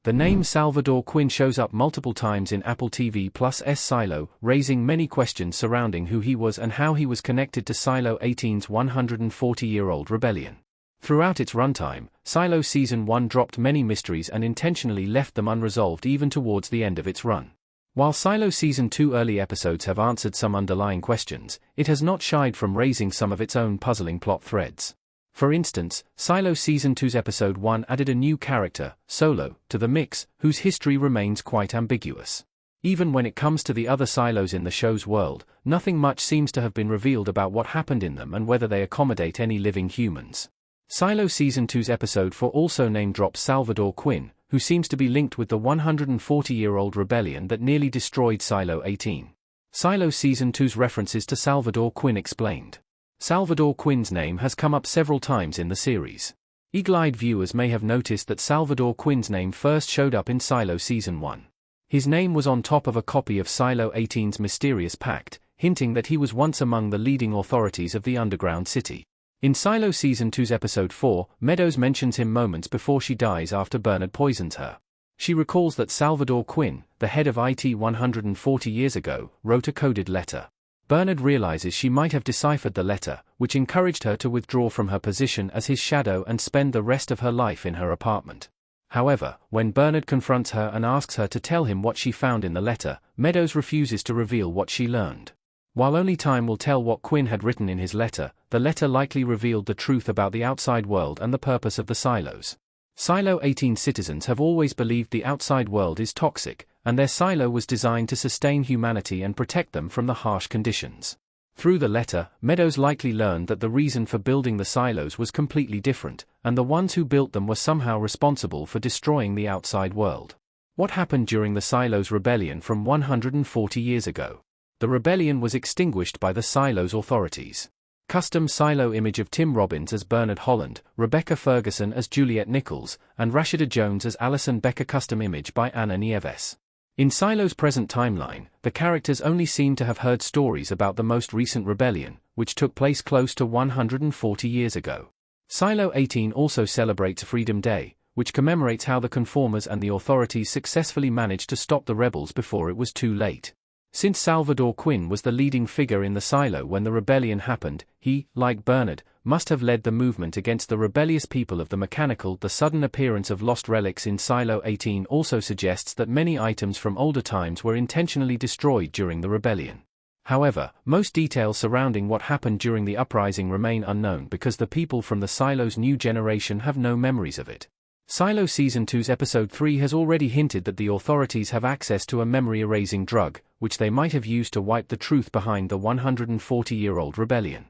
The name Salvador Quinn shows up multiple times in Apple TV Plus' Silo, raising many questions surrounding who he was and how he was connected to Silo 18's 140-year-old rebellion. Throughout its runtime, Silo Season 1 dropped many mysteries and intentionally left them unresolved even towards the end of its run. While Silo Season 2 early episodes have answered some underlying questions, it has not shied from raising some of its own puzzling plot threads. For instance, Silo Season 2's Episode 1 added a new character, Solo, to the mix, whose history remains quite ambiguous. Even when it comes to the other silos in the show's world, nothing much seems to have been revealed about what happened in them and whether they accommodate any living humans. Silo Season 2's Episode 4 also name-drops Salvador Quinn, who seems to be linked with the 140-year-old rebellion that nearly destroyed Silo 18. Silo Season 2's references to Salvador Quinn explained. Salvador Quinn's name has come up several times in the series. Eagle-eyed viewers may have noticed that Salvador Quinn's name first showed up in Silo Season 1. His name was on top of a copy of Silo 18's Mysterious Pact, hinting that he was once among the leading authorities of the underground city. In Silo Season 2's Episode 4, Meadows mentions him moments before she dies after Bernard poisons her. She recalls that Salvador Quinn, the head of IT 140 years ago, wrote a coded letter. Bernard realizes she might have deciphered the letter, which encouraged her to withdraw from her position as his shadow and spend the rest of her life in her apartment. However, when Bernard confronts her and asks her to tell him what she found in the letter, Meadows refuses to reveal what she learned. While only time will tell what Quinn had written in his letter, the letter likely revealed the truth about the outside world and the purpose of the silos. Silo 18 citizens have always believed the outside world is toxic, and their silo was designed to sustain humanity and protect them from the harsh conditions. Through the letter, Meadows likely learned that the reason for building the silos was completely different, and the ones who built them were somehow responsible for destroying the outside world. What happened during the silos rebellion from 140 years ago? The rebellion was extinguished by the silos authorities. Custom silo image of Tim Robbins as Bernard Holland, Rebecca Ferguson as Juliet Nichols, and Rashida Jones as Alison Becker. Custom image by Anna Nieves. In Silo's present timeline, the characters only seem to have heard stories about the most recent rebellion, which took place close to 140 years ago. Silo 18 also celebrates Freedom Day, which commemorates how the conformers and the authorities successfully managed to stop the rebels before it was too late. Since Salvador Quinn was the leading figure in the silo when the rebellion happened, he, like Bernard, must have led the movement against the rebellious people of the mechanical. The sudden appearance of lost relics in Silo 18 also suggests that many items from older times were intentionally destroyed during the rebellion. However, most details surrounding what happened during the uprising remain unknown because the people from the silo's new generation have no memories of it. Silo Season 2's Episode 3 has already hinted that the authorities have access to a memory-erasing drug, which they might have used to wipe the truth behind the 140-year-old rebellion.